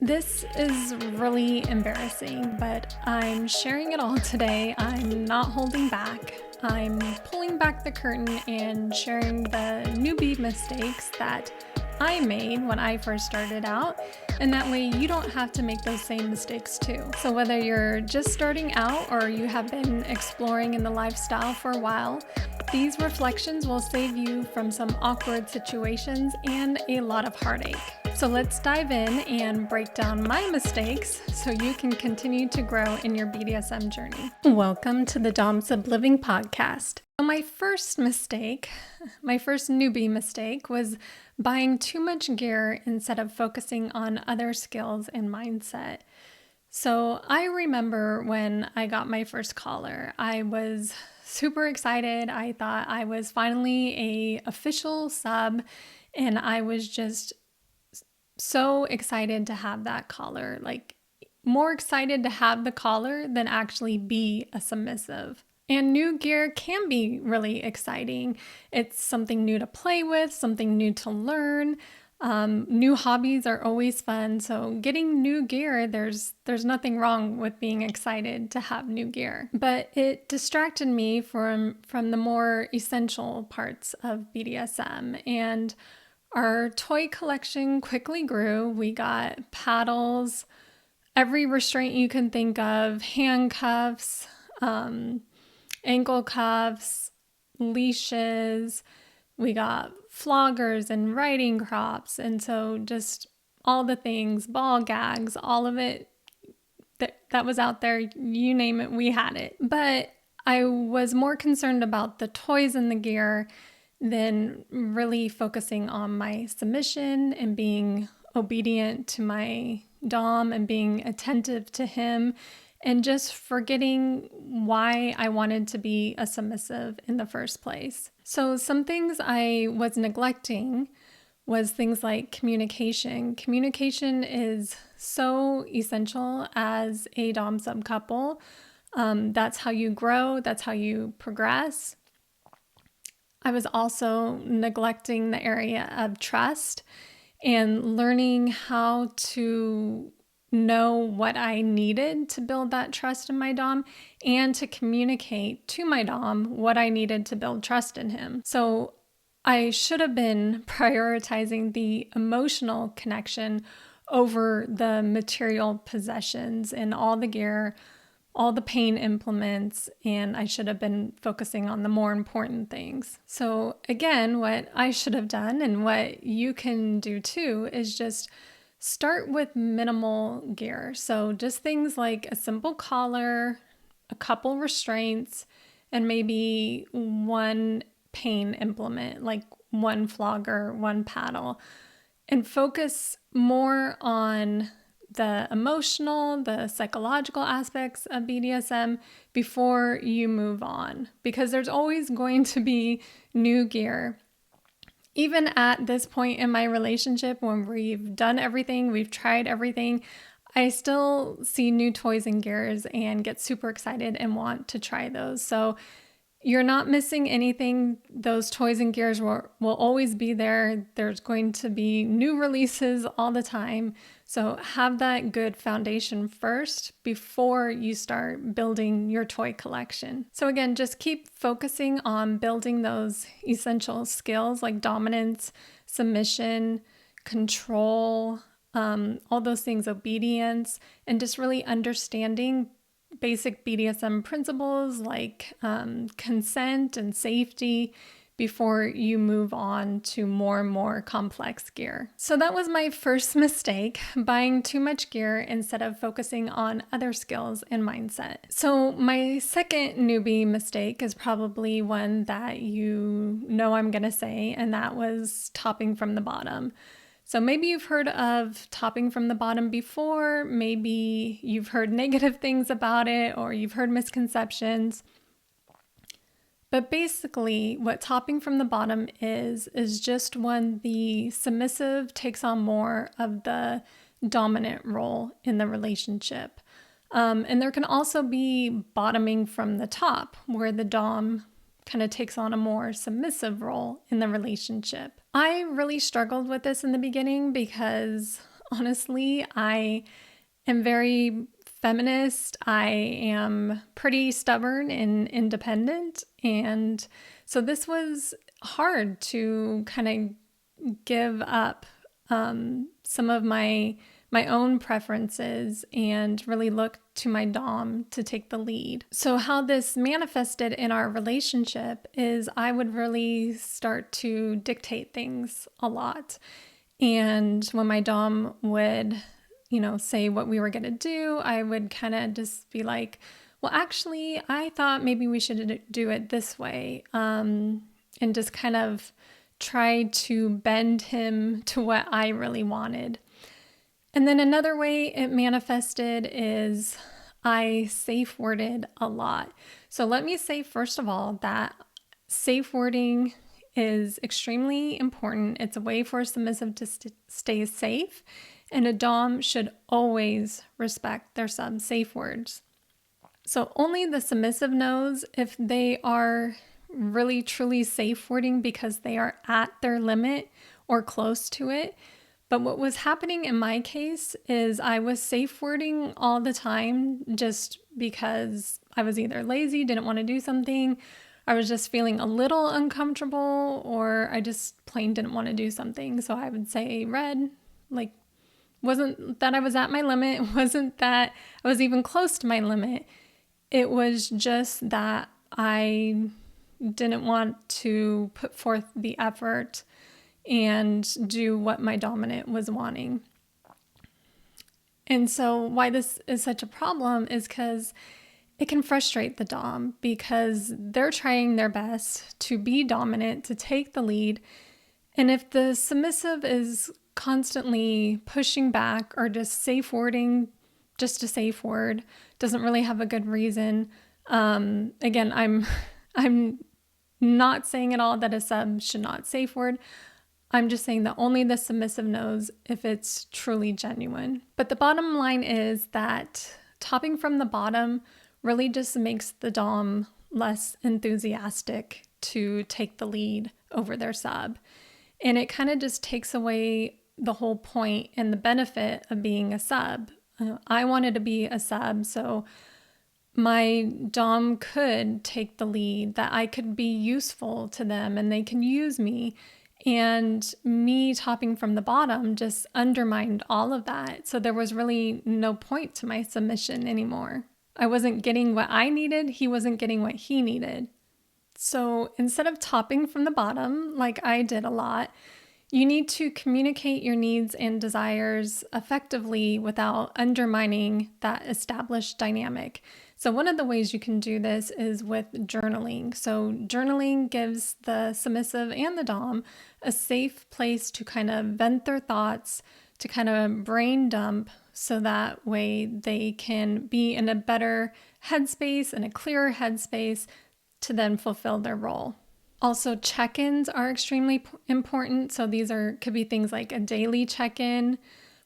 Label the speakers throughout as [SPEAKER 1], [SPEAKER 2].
[SPEAKER 1] This is really embarrassing, but I'm sharing it all today. I'm not holding back. I'm pulling back the curtain and sharing the newbie mistakes that I made when I first started out, and that way you don't have to make those same mistakes too. So whether you're just starting out or you have been exploring in the lifestyle for a while, these reflections will save you from some awkward situations and a lot of heartache. So let's dive in and break down my mistakes so you can continue to grow in your BDSM journey. Welcome to the Doms of Living podcast. So my first newbie mistake was buying too much gear instead of focusing on other skills and mindset. So I remember when I got my first collar, I was super excited. I thought I was finally an official sub, and I was just so excited to have that collar, like more excited to have the collar than actually be a submissive. And new gear can be really exciting. It's something new to play with, something new to learn. New hobbies are always fun. So getting new gear, there's nothing wrong with being excited to have new gear. But it distracted me from the more essential parts of BDSM. And our toy collection quickly grew. We got paddles, every restraint you can think of, handcuffs, ankle cuffs, leashes. We got floggers and riding crops. And so just all the things, ball gags, all of it that was out there, you name it, we had it. But I was more concerned about the toys and the gear than really focusing on my submission and being obedient to my dom and being attentive to him, and just forgetting why I wanted to be a submissive in the first place. So some things I was neglecting was things like communication. Communication is so essential as a dom sub couple. That's how you grow. That's how you progress. I was also neglecting the area of trust and learning how to know what I needed to build that trust in my dom and to communicate to my dom what I needed to build trust in him. So I should have been prioritizing the emotional connection over the material possessions and all the gear, all the pain implements, and I should have been focusing on the more important things. So again, what I should have done and what you can do too is just start with minimal gear. So just things like a simple collar, a couple restraints, and maybe one pain implement, like one flogger, one paddle, and focus more on the emotional, the psychological aspects of BDSM before you move on, because there's always going to be new gear. Even at this point in my relationship, when we've done everything, we've tried everything, I still see new toys and gears and get super excited and want to try those. So you're not missing anything. Those toys and gears will always be there. There's going to be new releases all the time. So have that good foundation first before you start building your toy collection. So again, just keep focusing on building those essential skills like dominance, submission, control, all those things, obedience, and just really understanding basic BDSM principles like consent and safety before you move on to more and more complex gear. So that was my first mistake, buying too much gear instead of focusing on other skills and mindset. So my second newbie mistake is probably one that you know I'm going to say, and that was topping from the bottom. So maybe you've heard of topping from the bottom before, maybe you've heard negative things about it, or you've heard misconceptions. But basically, what topping from the bottom is just when the submissive takes on more of the dominant role in the relationship. And there can also be bottoming from the top, where the dom kind of takes on a more submissive role in the relationship. I really struggled with this in the beginning because honestly. I am very feminist. I am pretty stubborn and independent. And so this was hard to kind of give up some of my own preferences and really look to my dom to take the lead. So how this manifested in our relationship is I would really start to dictate things a lot. And when my dom would, say what we were going to do, I would kind of just be like, well, actually, I thought maybe we should do it this way. And just kind of try to bend him to what I really wanted. And then another way it manifested is I safe worded a lot. So let me say, first of all, that safe wording is extremely important. It's a way for a submissive to stay safe, and a dom should always respect their sub safe words. So only the submissive knows if they are really truly safe wording because they are at their limit or close to it. But what was happening in my case is I was safe wording all the time just because I was either lazy, didn't want to do something, I was just feeling a little uncomfortable, or I just plain didn't want to do something. So I would say red, like, wasn't that I was at my limit, it wasn't that I was even close to my limit. It was just that I didn't want to put forth the effort and do what my dominant was wanting. And so why this is such a problem is because it can frustrate the dom because they're trying their best to be dominant, to take the lead. And if the submissive is constantly pushing back or just safe wording, just a safe word, doesn't really have a good reason. Again, I'm not saying at all that a sub should not safe word. I'm just saying that only the submissive knows if it's truly genuine. But the bottom line is that topping from the bottom really just makes the dom less enthusiastic to take the lead over their sub. And it kind of just takes away the whole point and the benefit of being a sub. I wanted to be a sub, so my dom could take the lead, that I could be useful to them and they can use me. And me topping from the bottom just undermined all of that. So there was really no point to my submission anymore. I wasn't getting what I needed. He wasn't getting what he needed. So instead of topping from the bottom, like I did a lot, you need to communicate your needs and desires effectively without undermining that established dynamic. So one of the ways you can do this is with journaling. So journaling gives the submissive and the dom a safe place to kind of vent their thoughts, to kind of brain dump, so that way they can be in a better headspace and a clearer headspace to then fulfill their role. Also, check-ins are extremely important. So these could be things like a daily check-in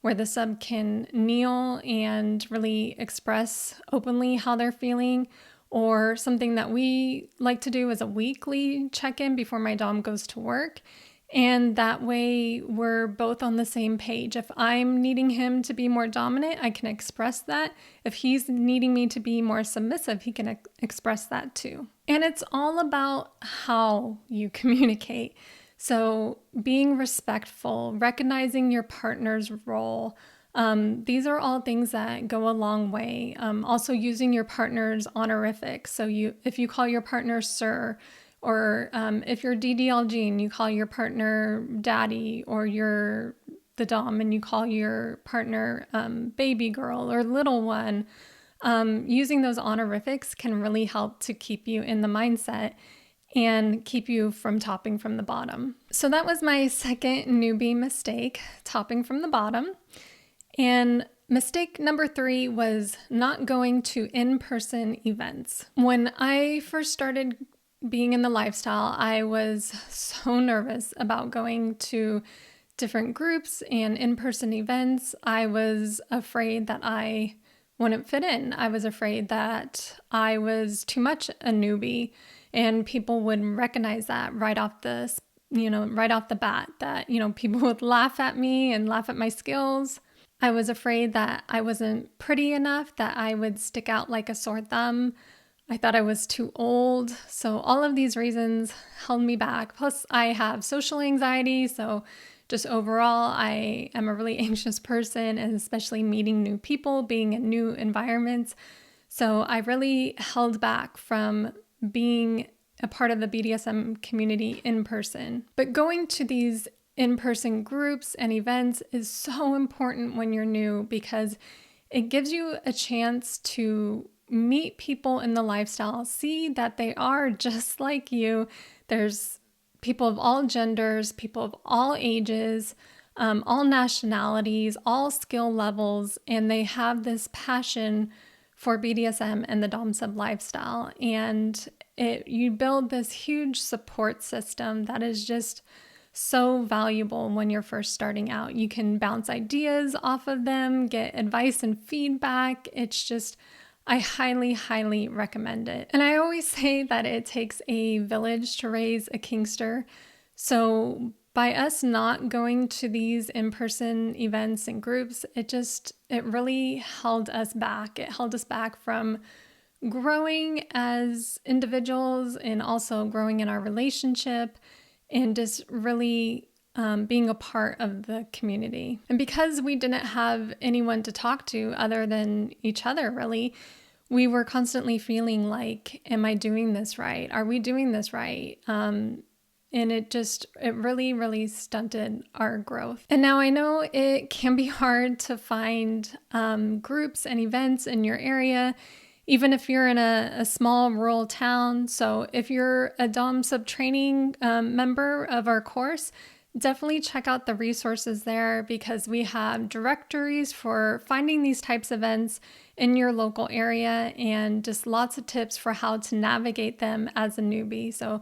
[SPEAKER 1] where the sub can kneel and really express openly how they're feeling, or something that we like to do is a weekly check-in before my dom goes to work. And that way we're both on the same page. If I'm needing him to be more dominant, I can express that. If he's needing me to be more submissive, he can express that too. And it's all about how you communicate. So being respectful, recognizing your partner's role, these are all things that go a long way. Also using your partner's honorifics. So if you call your partner sir, or if you're DDLG and you call your partner daddy, or you're the dom and you call your partner baby girl or little one, using those honorifics can really help to keep you in the mindset and keep you from topping from the bottom. So that was my second newbie mistake, topping from the bottom. And mistake number 3 was not going to in-person events. When I first started being in the lifestyle, I was so nervous about going to different groups and in-person events. I was afraid that I wouldn't fit in. I was afraid that I was too much a newbie, and people would recognize that right off the bat, that, people would laugh at me and laugh at my skills. I was afraid that I wasn't pretty enough, that I would stick out like a sore thumb. I thought I was too old. So all of these reasons held me back. Plus, I have social anxiety. So just overall, I am a really anxious person, and especially meeting new people, being in new environments. So I really held back from being a part of the BDSM community in person. But going to these in-person groups and events is so important when you're new, because it gives you a chance to meet people in the lifestyle, see that they are just like you. There's people of all genders, people of all ages, all nationalities, all skill levels, and they have this passion for BDSM and the Dom Sub lifestyle. And you build this huge support system that is just so valuable when you're first starting out. You can bounce ideas off of them, get advice and feedback. It's just, I highly, highly recommend it. And I always say that it takes a village to raise a Kingster. So by us not going to these in-person events and groups, it really held us back. It held us back from growing as individuals and also growing in our relationship, and just really being a part of the community. And because we didn't have anyone to talk to other than each other, really, we were constantly feeling like, am I doing this right? Are we doing this right? And it really, really stunted our growth. And now I know it can be hard to find groups and events in your area, even if you're in a small rural town. So if you're a Dom Sub training member of our course, definitely check out the resources there, because we have directories for finding these types of events in your local area, and just lots of tips for how to navigate them as a newbie. So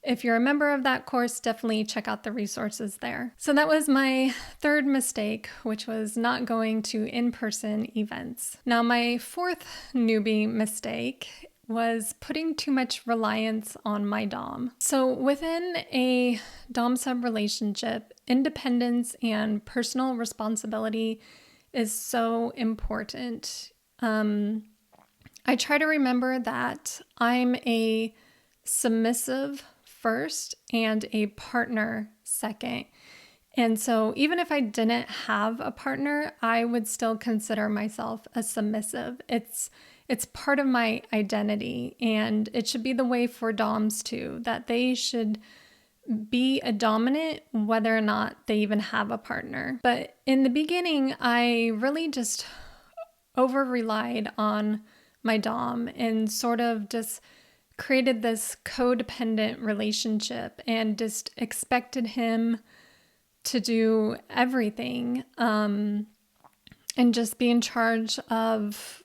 [SPEAKER 1] if you're a member of that course, definitely check out the resources there. So that was my third mistake, which was not going to in-person events. Now, my fourth newbie mistake was putting too much reliance on my Dom. So within a Dom-Sub relationship, independence and personal responsibility is so important. I try to remember that I'm a submissive first and a partner second. And so even if I didn't have a partner, I would still consider myself a submissive. It's part of my identity, and it should be the way for Doms too, that they should be a dominant whether or not they even have a partner. But in the beginning, I really just over-relied on my Dom and sort of just created this codependent relationship and just expected him to do everything, and just be in charge of,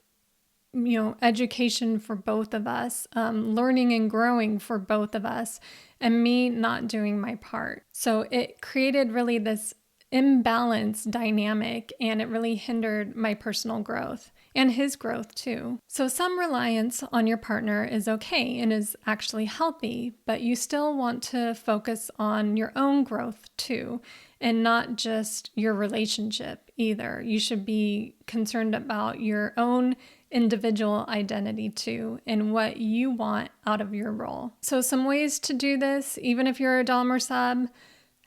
[SPEAKER 1] education for both of us, learning and growing for both of us, and me not doing my part. So it created really this imbalanced dynamic, and it really hindered my personal growth and his growth too. So some reliance on your partner is okay and is actually healthy, but you still want to focus on your own growth too, and not just your relationship either. You should be concerned about your own individual identity too, and what you want out of your role. So some ways to do this, even if you're a Dom or sub: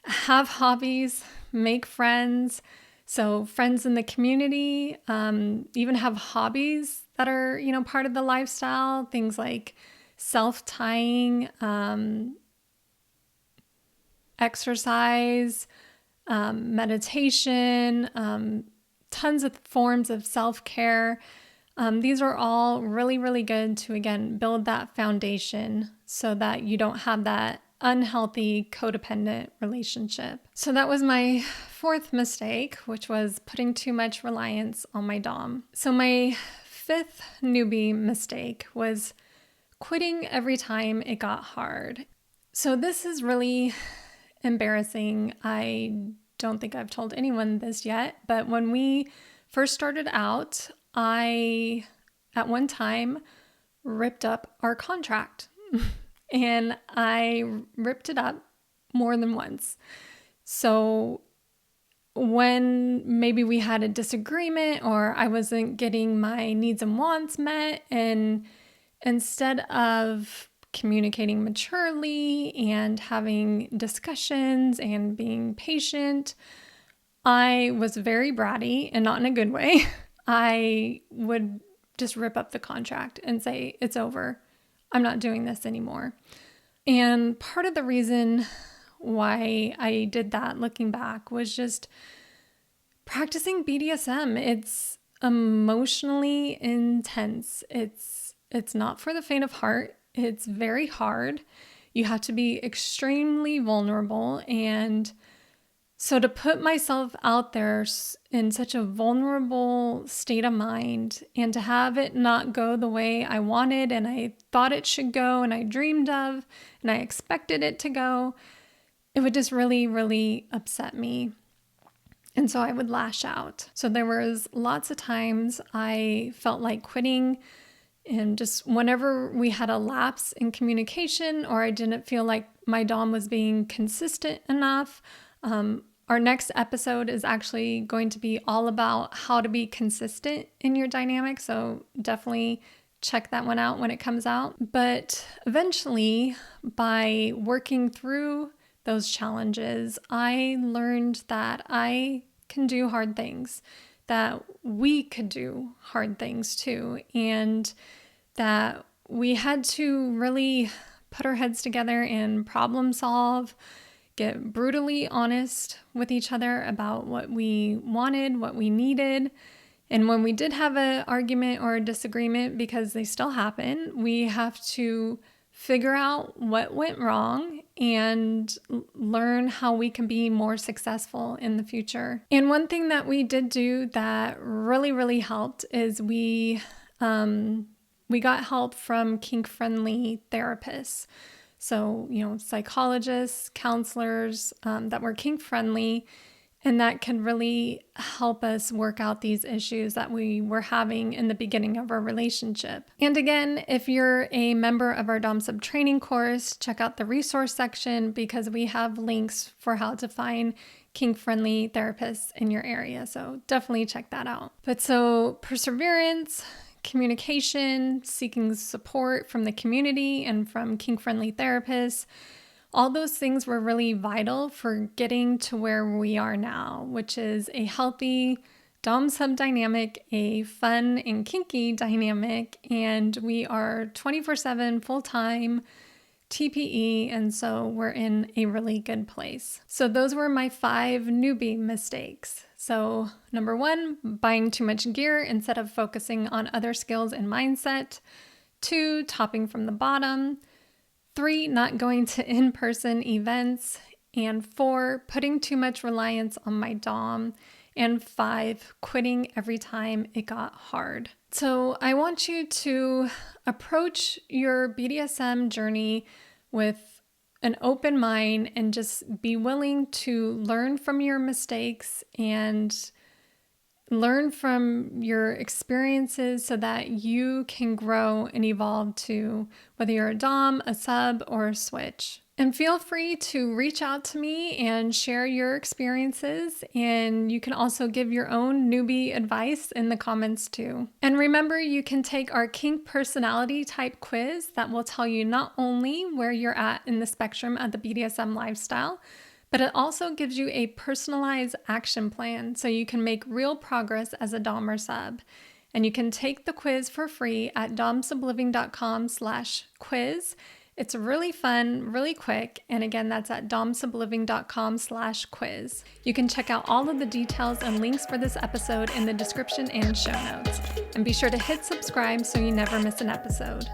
[SPEAKER 1] have hobbies, make friends. So friends in the community, even have hobbies that are, part of the lifestyle. Things like self-tying, exercise, meditation, tons of forms of self-care. These are all really, really good to, again, build that foundation so that you don't have that unhealthy codependent relationship. So that was my fourth mistake, which was putting too much reliance on my Dom. So my fifth newbie mistake was quitting every time it got hard. So this is really embarrassing. I don't think I've told anyone this yet, but when we first started out, I, at one time, ripped up our contract. And I ripped it up more than once. So when maybe we had a disagreement or I wasn't getting my needs and wants met, and instead of communicating maturely and having discussions and being patient, I was very bratty, and not in a good way. I would just rip up the contract and say, it's over. I'm not doing this anymore. And part of the reason why I did that, looking back, was just practicing BDSM. It's emotionally intense. It's not for the faint of heart. It's very hard. You have to be extremely vulnerable. And so to put myself out there in such a vulnerable state of mind, and to have it not go the way I wanted and I thought it should go and I dreamed of and I expected it to go, it would just really, really upset me. And so I would lash out. So there was lots of times I felt like quitting, and just whenever we had a lapse in communication or I didn't feel like my dom was being consistent enough. Our next episode is actually going to be all about how to be consistent in your dynamic. So definitely check that one out when it comes out. But eventually, by working through those challenges, I learned that I can do hard things, that we could do hard things too, and that we had to really put our heads together and problem solve, get brutally honest with each other about what we wanted, what we needed. And when we did have an argument or a disagreement, because they still happen, we have to figure out what went wrong and learn how we can be more successful in the future. And one thing that we did do that really, really helped is we got help from kink-friendly therapists. So, psychologists, counselors that were kink-friendly, and that can really help us work out these issues that we were having in the beginning of our relationship. And again, if you're a member of our Dom Sub training course, check out the resource section, because we have links for how to find kink-friendly therapists in your area. So definitely check that out. But so perseverance, communication, seeking support from the community and from kink-friendly therapists, all those things were really vital for getting to where we are now, which is a healthy Dom-Sub dynamic, a fun and kinky dynamic, and we are 24/7 full-time TPE, and so we're in a really good place. So those were my 5 newbie mistakes. So number 1, buying too much gear instead of focusing on other skills and mindset. 2, topping from the bottom. 3, not going to in-person events. And 4, putting too much reliance on my dom. And 5, quitting every time it got hard. So I want you to approach your BDSM journey with an open mind and just be willing to learn from your mistakes and learn from your experiences so that you can grow and evolve to whether you're a dom, a sub, or a switch. And feel free to reach out to me and share your experiences. And you can also give your own newbie advice in the comments too. And remember, you can take our kink personality type quiz that will tell you not only where you're at in the spectrum of the BDSM lifestyle, but it also gives you a personalized action plan so you can make real progress as a dom or sub. And you can take the quiz for free at domsubliving.com/quiz. It's really fun, really quick, and again, that's at domsubliving.com/quiz. You can check out all of the details and links for this episode in the description and show notes. And be sure to hit subscribe so you never miss an episode.